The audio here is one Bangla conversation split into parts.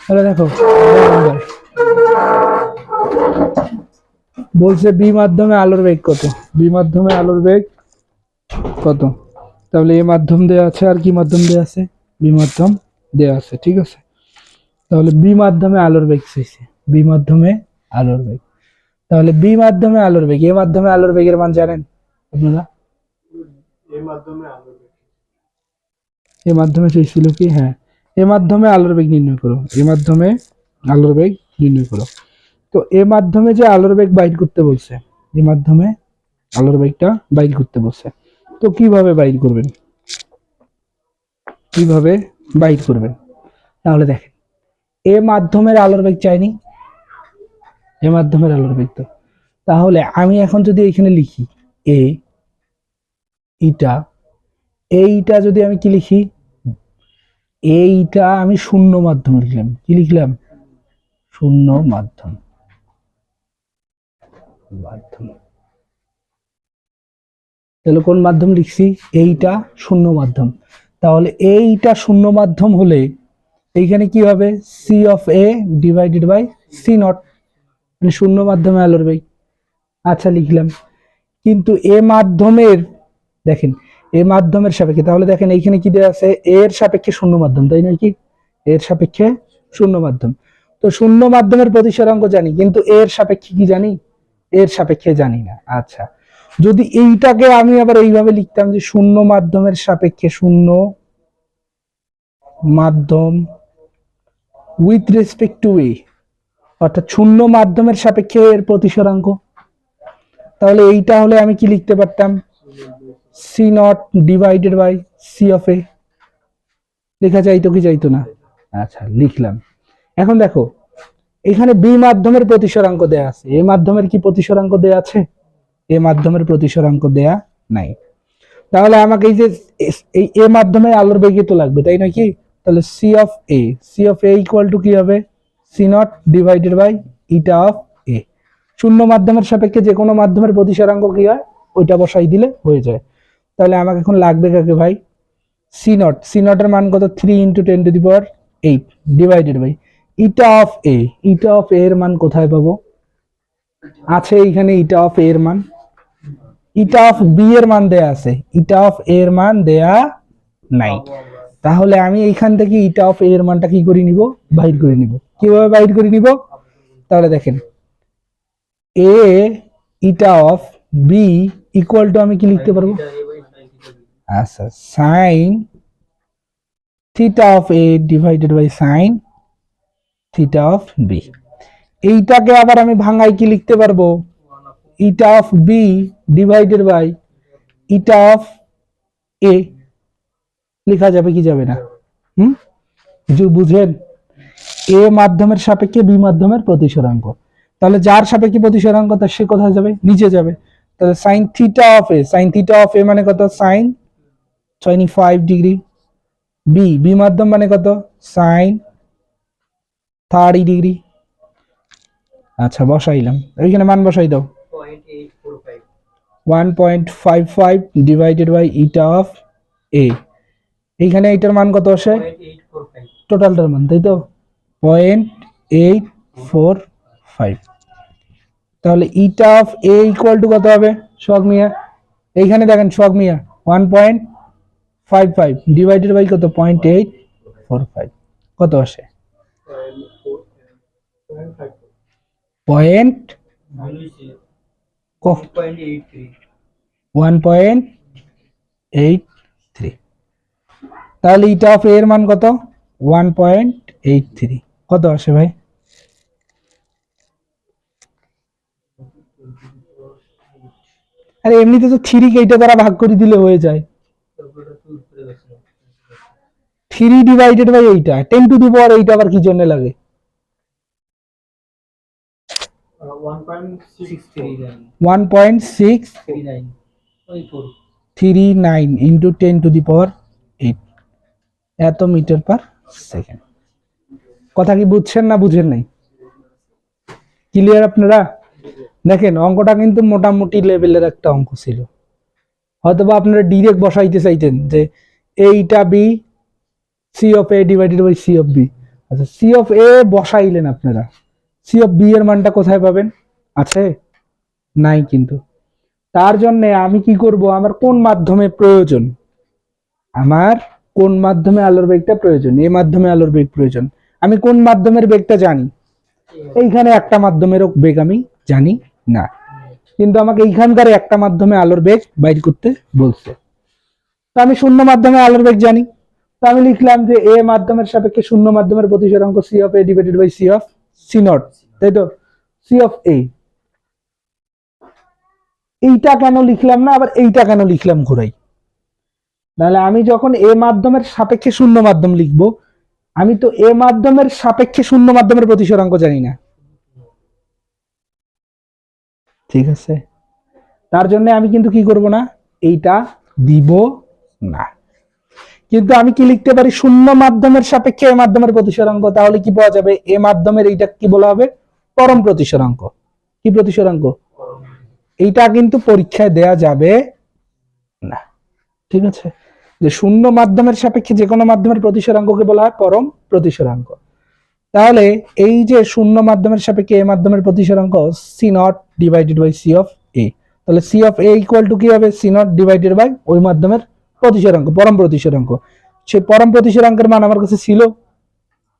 তাহলে দেখো বলছে বি মাধ্যমে আলোর বেগ কত, বি মাধ্যমে আলোর বেগ কত, তাহলে এ মাধ্যম দেওয়া আছে আর কি মাধ্যম দেওয়া আছে, বি মাধ্যম দেওয়া আছে, ঠিক আছে। তাহলে বি মাধ্যমে আলোর বেগ চাইছে, বি মাধ্যমে আলোর বেগ, তাহলে বি মাধ্যমে আলোর বেগ, এ মাধ্যমে আলোর বেগের মান জানেন আপনারা? এ মাধ্যমে চাইছিল কি, হ্যাঁ এ মাধ্যমে আলোর বেগ নির্ণয় করো, এ মাধ্যমে আলোর বেগ নির্ণয় করো। তো এ মাধ্যমে যে আলোর বেগ বাইর করতে বলছে, এ মাধ্যমে আলোর বেগটা বাইর করতে বলছে, তো কিভাবে বাইর করবেন, কিভাবে বাইর করবেন? তাহলে দেখেন এ মাধ্যমের আলোর বেগ চাইনি, এ মাধ্যমের আলোর বেগ, তো তাহলে আমি এখন যদি এখানে লিখি এ ইটা, এইটা যদি আমি কি লিখি, এইটা আমি শূন্য মাধ্যম লিখলাম, কি লিখলাম, শূন্য মাধ্যম, মাধ্যম, তাহলে কোন মাধ্যম লিখছি, এইটা শূন্য মাধ্যম, তাহলে এইটা শূন্য মাধ্যম হলে এইখানে কি হবে, C of A divided by C naught, মানে শূন্য মাধ্যমে আলোর বেগ। আচ্ছা লিখলাম, কিন্তু এ মাধ্যমের দেখেন, এ মাধ্যমের সাপেক্ষে, তাহলে দেখেন এইখানে কি দেওয়া আছে, এর সাপেক্ষে শূন্য মাধ্যম, তাই নয় কি, এর সাপেক্ষে শূন্য মাধ্যম, তো শূন্য মাধ্যমের প্রতিসরাঙ্ক জানি, কিন্তু এর সাপেক্ষে কি জানি, এর সাপেক্ষে জানি না। আচ্ছা যদি এইটাকে আমি আবার এইভাবে লিখতাম যে শূন্য মাধ্যমের সাপেক্ষে শূন্য মাধ্যম উইথ রেসপেক্ট টু এ, অর্থাৎ শূন্য মাধ্যমের সাপেক্ষে এর প্রতিসরাঙ্ক, তাহলে এইটা হলে আমি কি লিখতে পারতাম, C naught divided by C of A, লেখা যাইতো কি যাইতো না? আচ্ছা লিখলাম। এখন দেখো এখানে বি মাধ্যমের প্রতিসরাঙ্ক দেয়া আছে, এ মাধ্যমের কি প্রতিসরাঙ্ক দেয়া আছে, এ মাধ্যমের প্রতিসরাঙ্ক দেয়া নাই, তাহলে আমাকে এই যে এই এ মাধ্যমে আলোর বেগে তো লাগবে, তাই নয় কি, তাহলে C of A, C of A equal to কি হবে, C naught divided by eta of A, শূন্য মাধ্যমের সাপেক্ষে যে কোনো মাধ্যমের প্রতিসরাঙ্ক কি হয় ওইটা বসাই দিলে হয়ে যায়। তাহলে আমাকে এখন লাগবে কাকে ভাই, সি নট, সি নটের মান কত, 3 × 10⁸ divided by eta of A, eta of এর মান কোথায় পাবো, আছে এইখানে ইটা অফ এর মান, ইটা অফ বি এর মান দেয়া আছে, ইটা অফ এর মান দেয়া নাই, তাহলে আমি এইখান থেকে ইটা অফ এর মানটা কি করে নিব, বাইর করে নিব, কিভাবে বাইর করে নিব, তাহলে দেখেন এ eta of B equal to আমি কি লিখতে পারবো, আচ্ছা sine theta of A divided by sine theta of B, এইটাকে আবার আমি ভাঙাই কি লিখতে পারবো, eta of B divided by eta of A, লেখা যাবে কি যাবে না, হুম বুঝেন, এ মাধ্যমের সাপেক্ষে বি মাধ্যমের প্রতিসরাঙ্ক, তাহলে যার সাপেক্ষে প্রতিসরাঙ্ক তার সে কোথায় যাবে, নিচে যাবে, তাহলে sine theta of A, sine theta of A মানে কত, সাইন 25 ডিগ্রি, বি বি মাধ্যম মানে কত, সাইন 30 ডিগ্রি। আচ্ছা বসাইলাম, ওইখানে মান বসাই দাও, 1.55 ডিভাইডেড বাই ইটা অফ এ, এইখানে এইটার মান কত আসে, টোটালটার মান, তাই তো 0.845, তাহলে ইটা অফ এ ইকুয়াল টু কত হবে সোহাগ মিয়া, এইখানে দেখেন সোহাগ মিয়া 1.55 ডিভাইডেড বাই কত 0.845, কত আসে, পয়েন্ট 1.83, তাহলে ইটা অফ এর মান কত 1.83, কত আসে ভাই, আরে এমনিতে তো 3 কে এইটা দ্বারা ভাগ করে দিলে হয়ে যায়, 3 ডিভাইডেড বাই এইটা 10⁸ এইটা আবার কি জন্য লাগে, 1.639 ইন্টু 10⁸ এত মিটার পার সেকেন্ড, কথা কি বুঝছেন না বুঝেন নাই, ক্লিয়ার আপনারা? দেখেন অঙ্কটা কিন্তু মোটামুটি লেভেলের একটা অঙ্ক ছিল, হয়তোবা আপনারা ডিরেক্ট বসাইতে চাইতেন যে এইটা B C of A divided by C of B. আচ্ছা, সি অফ এ বসাইলেন আপনারা, সি অফ বি এর মানটা কোথায় পাবেন? আছে? নাই কিন্তু। তার জন্য আমি কি করব, আমার কোন মাধ্যমে প্রয়োজন, আমার কোন মাধ্যমে আলোর বেগটা প্রয়োজন, এ মাধ্যমে আলোর বেগ প্রয়োজন। আমি কোন মাধ্যমের বেগটা জানি? এইখানে একটা মাধ্যমের বেগ আমি জানি না, কিন্তু আমাকে এইখানকার একটা মাধ্যমে আলোর বেগ বাইর করতে বলছে। তো আমি শূন্য মাধ্যমে আলোর বেগ জানি, তো আমি লিখলাম যে এ মাধ্যমের সাপেক্ষে শূন্য মাধ্যমের প্রতিসরাঙ্ক C of A divided by C of C naught, তাই তো? সি অফ এ, এইটা কেন লিখলাম না আবার এইটা কেন লিখলাম ঘুরাই? তাহলে আমি যখন এ মাধ্যমের সাপেক্ষে শূন্য মাধ্যম লিখবো, আমি তো এ মাধ্যমের সাপেক্ষে শূন্য মাধ্যমের প্রতিসরাঙ্ক জানি না, ঠিক আছে? তার জন্য আমি কিন্তু কি করব না, এইটা দিব না। কিন্তু আমি কি লিখতে পারি, শূন্য মাধ্যমের সাপেক্ষে এ মাধ্যমের প্রতিসরাঙ্ক, তাহলে কি পাওয়া যাবে, এ মাধ্যমের এইটা কি বলা হবে, পরম প্রতিসরাঙ্ক। কি প্রতিসরাঙ্ক? এইটা কিন্তু পরীক্ষায় দেয়া যাবে না, ঠিক আছে? যে শূন্য মাধ্যমের সাপেক্ষে যে কোনো মাধ্যমের প্রতিসরাঙ্ককে বলা হয় পরম প্রতিসরাঙ্ক। তাহলে এই যে শূন্য মাধ্যমের সাপেক্ষে এ মাধ্যমের প্রতিসরাঙ্ক C naught divided by C of A, তাহলে C of A equal to কি হবে, সি নট ডিভাইডেড বাই ওই মাধ্যমের প্রতিসরাঙ্ক, পরম প্রতিসরাঙ্ক। সেই পরম প্রতিসরাঙ্কের মান আমার কাছে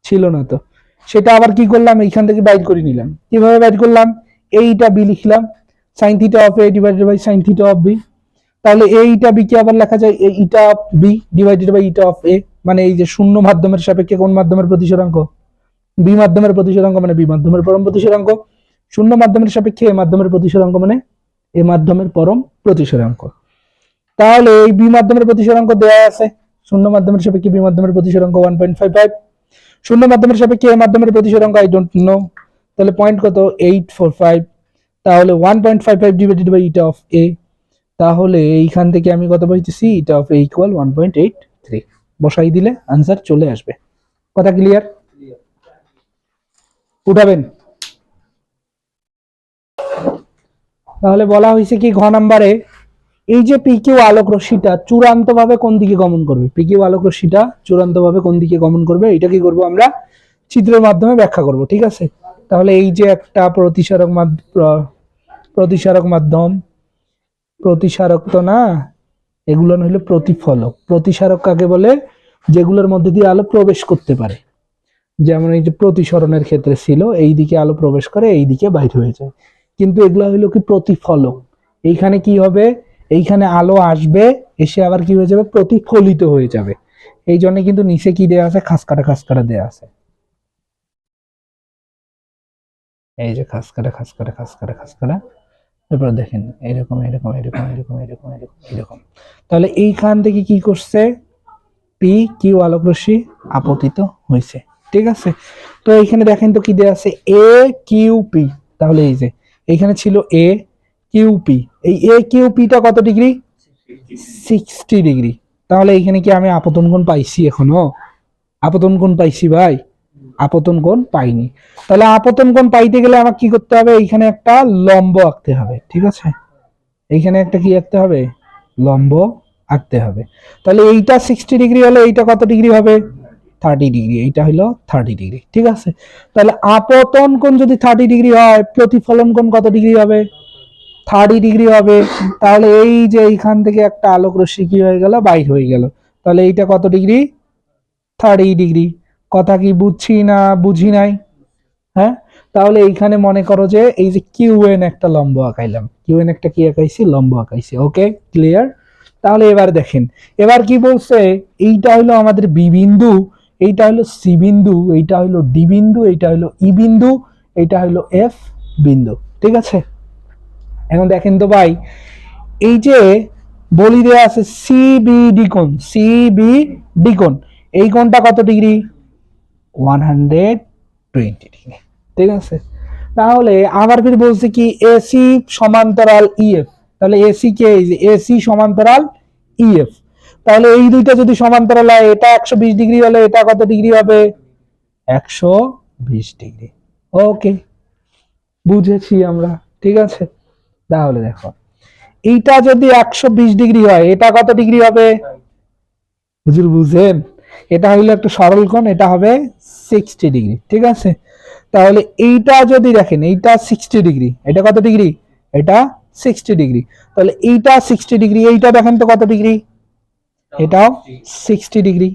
ছিল না, তো সেটা আবার কি করলাম, এইখান থেকে বাইর করে নিলাম। কিভাবে বাইর করলাম, এইটা বি লিখলাম, sine theta of A divided by sine theta of B. তাহলে এইটা বি কে আবার লেখা যায় eta of B divided by eta of A, মানে এই যে শূন্য মাধ্যমের সাপেক্ষে কোন মাধ্যমের প্রতিসরাঙ্ক, বি মাধ্যমের প্রতিসরাঙ্ক মানে বি মাধ্যমের পরম প্রতিসরাঙ্ক, শূন্য মাধ্যমের সাপেক্ষে এ মাধ্যমের প্রতিসরাঙ্ক মানে এ মাধ্যমের পরম প্রতিসরাঙ্ক। তাহলে এই বি মাধ্যমের প্রতিসরাঙ্ক দেওয়া আছে, শূন্য মাধ্যমের সাপেক্ষে বি মাধ্যমের প্রতিসরাঙ্ক 1.55, শূন্য মাধ্যমের সাপেক্ষে এ মাধ্যমের প্রতিসরাঙ্ক আই ডোন্ট নো, তাহলে পয়েন্ট কত 845, তাহলে 1.55 divided by eta of A, তাহলে এইখান থেকে আমি কত পাইতেছি, ইটা অফ এ ইকুয়াল 1.83, বসাই দিলে आंसर চলে আসবে। কথা ক্লিয়ার? উঠাবেন। তাহলে বলা হয়েছে কি ঘ নাম্বারে, এই যে পি কিউ আলোক রশ্মিটা চূড়ান্তভাবে কোন দিকে গমন করবে, পি কিউ আলোক রশ্মিটা চূড়ান্তভাবে কোন দিকে গমন করবে, এটা কি করব আমরা চিত্রের মাধ্যমে ব্যাখ্যা করব, ঠিক আছে? তাহলে এই যে একটা প্রতিসারক মাধ্যম, প্রতিসারক তো না, এগুলো হলো প্রতিফলক। প্রতিসারক কাকে বলে, যেগুলোর মধ্যে দিয়ে আলো প্রবেশ করতে পারে, যেমন এই যে প্রতিসরণের ক্ষেত্রে ছিল, এই দিকে আলো প্রবেশ করে এই দিকে বাইরে হয়ে যায়। কিন্তু এগুলো হলো কি প্রতিফলক, এইখানে কি হবে, এইখানে আলো আসবে, এসে আবার কি হয়ে যাবে, প্রতিফলিত হয়ে যাবে। এই জন্য কিন্তু নিচে কি দেয়া আছে, খাসকাটা দেয়া আছে, এই যে খাসকাটা। তারপর দেখেন এরকম এরকম এরকম এরকম এরকম এরকম এরকম। তাহলে এইখান থেকে কি করছে, পি কিউ আলোক রশ্মি আপতিত হয়েছে, ঠিক আছে? তো এইখানে দেখেন তো কি দেয়া আছে, এ কিউ পি। তাহলে এই যে এইখানে ছিল এ কিউ পি, এই এ কিউ পিটা কত ডিগ্রি, 60 ডিগ্রি। তাহলে এইখানে কি আমি আপতন কোণ পাইছি এখনো? আপতন কোণ পাইছি ভাই? আপতন কোণ পাইনি। তাহলে আপতন কোণ পাইতে গেলে আমাকে কি করতে হবে, এইখানে একটা লম্ব আঁকতে হবে, ঠিক আছে? এইখানে একটা কি আঁকতে হবে, লম্ব আঁকতে হবে। তাহলে এইটা 60 ডিগ্রি হলে এইটা কত ডিগ্রি হবে, 30 ডিগ্রি। এইটা হলো 30 ডিগ্রি, ঠিক আছে? তাহলে আপতন কোণ যদি 30 ডিগ্রি হয়, প্রতিফলন কোণ কত ডিগ্রি হবে, 30 ডিগ্রি হবে। তাহলে এই যে এইখান থেকে একটা আলোক রশ্মি কি হয়ে গেল, বাইর হয়ে গেল। তাহলে এইটা কত ডিগ্রি, 30 ডিগ্রি। কথা কি বুঝছি না বুঝি নাই? হ্যাঁ, তাহলে এইখানে মনে করো যে এই যে কিউএন একটা লম্ব আঁকাইলাম, কিউএন একটা কি আঁকাইছি, লম্ব আঁকাইছি। ওকে, ক্লিয়ার? তাহলে এবার দেখেন, এবার কি বলছে, এইটা হলো আমাদের বি বিন্দু, এইটা হলো সি বিন্দু, এইটা হলো ডি বিন্দু, এইটা হলো ই বিন্দু, এইটা হলো এফ বিন্দু, ঠিক আছে? এখন দেখেন তো ভাই, এই যে বলি দেয়া আছে সিবিডি কোণ, সিবিডি কোণ, এই কোণটা কত ডিগ্রি, 120 ডিগ্রি, ঠিক আছে? তাহলে আবার ফির বলছে কি এসি সমান্তরাল ইএফ, তাহলে এসি কে, এই যে এসি সমান্তরাল ইএফ, তাহলে এই দুইটা যদি সমান্তরাল হয়, এটা 120 ডিগ্রি হলে এটা কত ডিগ্রি হবে, 120 ডিগ্রি। ওকে, বুঝেছি আমরা, ঠিক আছে? তাহলে দেখো, এইটা যদি 120 ডিগ্রি হয়, এটা কত ডিগ্রি হবে, হুজুর বুঝেন? এটা হইলো একটা সরল কোণ, এটা হবে 60 ডিগ্রি, ঠিক আছে। তাহলে এইটা যদি দেখেন, এইটা 60 ডিগ্রি, এটা কত ডিগ্রি, এটা 60 ডিগ্রি, তাহলে এইটা 60 ডিগ্রি, এইটা দেখেন তো কত ডিগ্রি, এটাও 60 ডিগ্রি,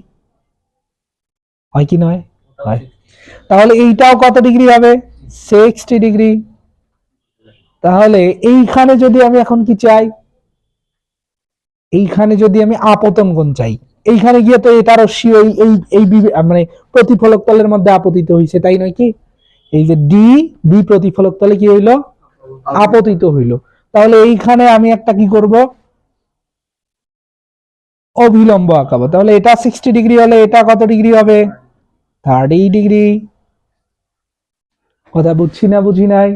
হয় কি নয়, হয়। তাহলে এইটাও কত ডিগ্রি হবে, 60 ডিগ্রি। তাহলে এইখানে যদি আমি এখন কি চাই, এইখানে যদি আমি আপতন কোণ চাই, এইখানে গিয়ে তো এটা রশ্মি এই এই এই মানে প্রতিফলক তলের মধ্যে আপতিত হইছে, তাই নয় কি, এই যে ডি বি প্রতিফলক তলে কি হইলো, আপতিত হইলো। তাহলে এইখানে আমি একটা কি করব, অভিলম্ব আঁকাবো। তাহলে এটা 60 ডিগ্রি হলে এটা কত ডিগ্রি হবে, 30 ডিগ্রি। কথা বুঝছি না বুঝি নাই?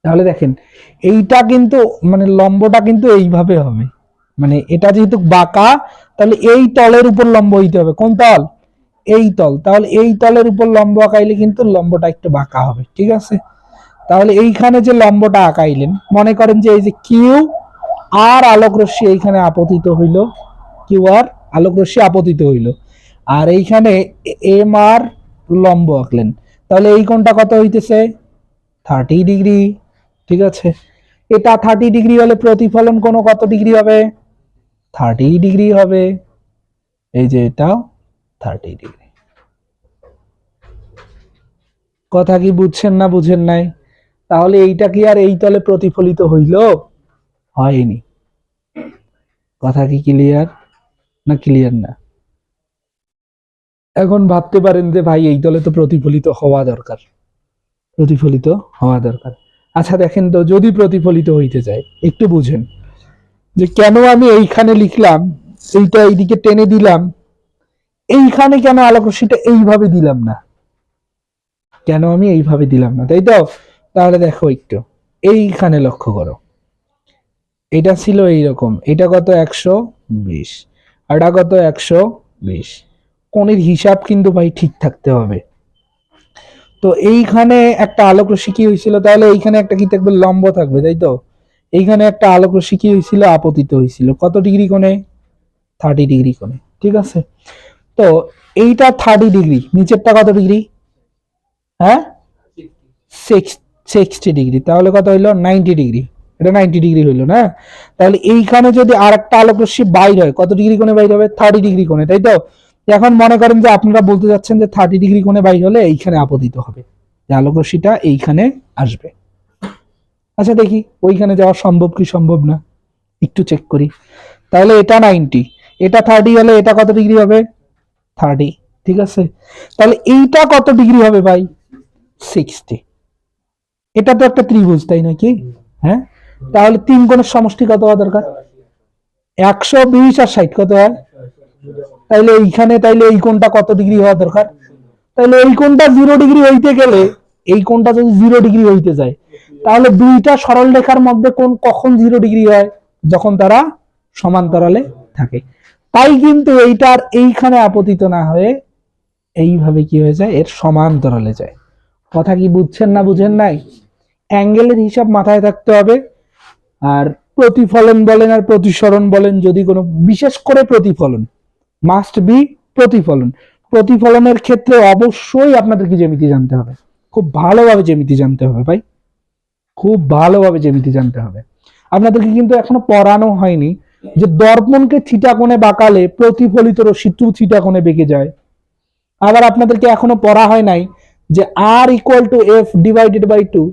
তাহলে দেখেন এইটা কিন্তু মানে লম্বটা কিন্তু এইভাবে হবে, মানে এটা যেহেতু বাঁকা, তাহলে এই তলের উপর লম্ব হইতে হবে, কোন তল, এই তল। তাহলে এই তলের উপর লম্ব আঁকাইলে কিন্তু লম্বটা একটু বাঁকা হবে, ঠিক আছে। তাহলে এইখানে যে লম্বটা আঁকাইলেন, মনে করেন যে এই যে কিউ আর আলোক রশ্মি এইখানে আপতিত হইল, কিউ আর আলোক রশ্মি আপতিত হইল, আর এইখানে এম আর লম্ব আঁকলেন, তাহলে এই কোণটা কত হইতেছে, 30 ডিগ্রি, ঠিক আছে। এটা 30 ডিগ্রি হলে প্রতিফলন কোণ কত ডিগ্রি হবে, 30 ডিগ্রি হবে। এই যে এটাও 30 ডিগ্রি। কথা কি বুঝছেন না বুঝেন নাই? তাহলে এইটা কি আর এই তলে প্রতিফলিত হইল, হয়নি। কথা কি ক্লিয়ার না ক্লিয়ার না? এখন ভাবতে পারেন যে ভাই এই তলে তো প্রতিফলিত হওয়া দরকার, প্রতিফলিত হওয়া দরকার। আচ্ছা দেখেন তো, যদি প্রতিফলিত হইতে যায় একটু বুঝেন যে কেন আমি এইখানে লিখলাম, এইটা এইদিকে টেনে দিলাম, এইখানে কেন আলোক রশ্মিটা এইভাবে দিলাম না, কেন আমি এইভাবে দিলাম না, তাই তো? তাহলে দেখো একটু এইখানে লক্ষ্য করো, এটা ছিল এইরকম, এটা কত 120, আর এটা কত 120, কোণের হিসাব কিন্তু ভাই ঠিক থাকতে হবে। তো এইখানে একটা আলোক রশ্মি কি হয়েছিল, তাহলে এইখানে একটা কি থাকবে, লম্ব থাকবে, তাই তো? এইখানে একটা আলোক রশ্মি কি হয়েছিল, আপতিত হয়েছিল, কত ডিগ্রি কোণে, 30 ডিগ্রি কোণে, ঠিক আছে। তো এইটা 30 ডিগ্রি, নিচেরটা কত ডিগ্রি, হ্যাঁ 60 ডিগ্রি, তাহলে কত হইলো 90 ডিগ্রি, এটা 90 ডিগ্রি হইলো না। তাহলে এইখানে যদি আরেকটা আলোক রশ্মি বাইর হয়, কত ডিগ্রি কোণে বাইর হবে, 30 ডিগ্রি কোণে, তাই তো? এখন মনে করেন যে আপনারা বলতে যাচ্ছেন যে 30 ডিগ্রি কোণে বাইর হলে এইখানে আপতিত হবে, যে আলোক রশ্মিটা এইখানে আসবে। আচ্ছা দেখি ওইখানে যাওয়া সম্ভব কি সম্ভব না, একটু চেক করি। তাহলে এটা 90, এটা 30 হলে এটা কত ডিগ্রি হবে, 30, ঠিক আছে। তাহলে এইটা কত ডিগ্রি হবে ভাই, 60। এটা তো একটা ত্রিভুজ, তাই নাকি, হ্যাঁ। তাহলে তিন কোণের সমষ্টি কত হওয়া দরকার, 120 আর 60 কত হয়, তাইলে এইখানে তাইলে এই কোণটা কত ডিগ্রি হওয়া দরকার, তাহলে এই কোণটা 0 ডিগ্রি হইতে গেলে, এই কোণটা যদি 0 ডিগ্রি হইতে যায়, তাহলে দুইটা সরল রেখার মধ্যে কোণ কখন 0 ডিগ্রি হয়, যখন তারা সমান্তরালে থাকে। তাই কিন্তু এইটার এইখানে আপতিত না হয়ে এইভাবে কি হয়ে যায়, এর সমান্তরালে যায়। কথা কি বুঝছেন না বুঝেন নাই? অ্যাঙ্গেলের হিসাব মাথায় থাকতে হবে। আর প্রতিফলন বলেন আর প্রতিসরণ বলেন, যদি কোনো, বিশেষ করে প্রতিফলন, মাস্ট বি প্রতিফলন, প্রতিফলনের ক্ষেত্রে অবশ্যই আপনাদেরকে জ্যামিতি জানতে হবে, খুব ভালোভাবে জ্যামিতি জানতে হবে ভাই, খুব ভালোভাবে জ্যামিতি জানতে হবে। আপনাদেরকে কিন্তু এখনো পড়ানো হয়নি যে দর্পণকে থিটা কোণে বাঁকালে প্রতিফলিত রশ্মি 2 থিটা কোণে বেঁকে যায়। আবার আপনাদেরকে এখনো পড়া হয় নাই যে আর equal to F divided by 2,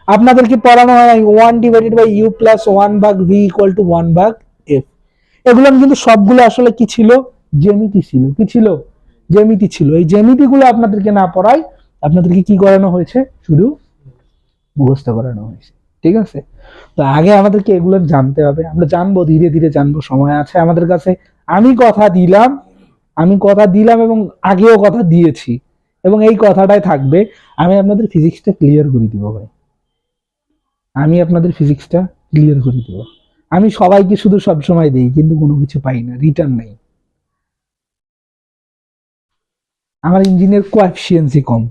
আপনাদেরকে পড়ানো হয় 1 ডিভাইডেড বাই ইউ প্লাস 1 ভাগ ভি ইকুয়াল টু 1 ভাগ এফ। এগুলো কিন্তু সবগুলো আসলে কি ছিল, জ্যামিতি ছিল, কি ছিল, জ্যামিতি ছিল। এই জ্যামিতিগুলো আপনাদেরকে না পড়াই, আপনাদেরকে কি করানো হয়েছে, শুধু মুখস্থ করানো হয়েছে, ঠিক আছে। তো আগে আমাদেরকে এগুলো জানতে হবে, আমরা জানবো, ধীরে ধীরে জানবো, সময় আছে আমাদের কাছে। আমি কথা দিলাম, আমি কথা দিলাম এবং আগেও কথা দিয়েছি, এবং এই কথাটাই থাকবে, আমি আপনাদের ফিজিক্সটা ক্লিয়ার করে দিব ভাই, আমি আপনাদের ফিজিক্সটা ক্লিয়ার করে দিব। আমি সবাইকে শুধু সবসময় দিই কিন্তু কোনো কিছু পাই না, রিটার্ন নাই। আমার ইঞ্জিনের কোএফিসিয়েন্সি কম,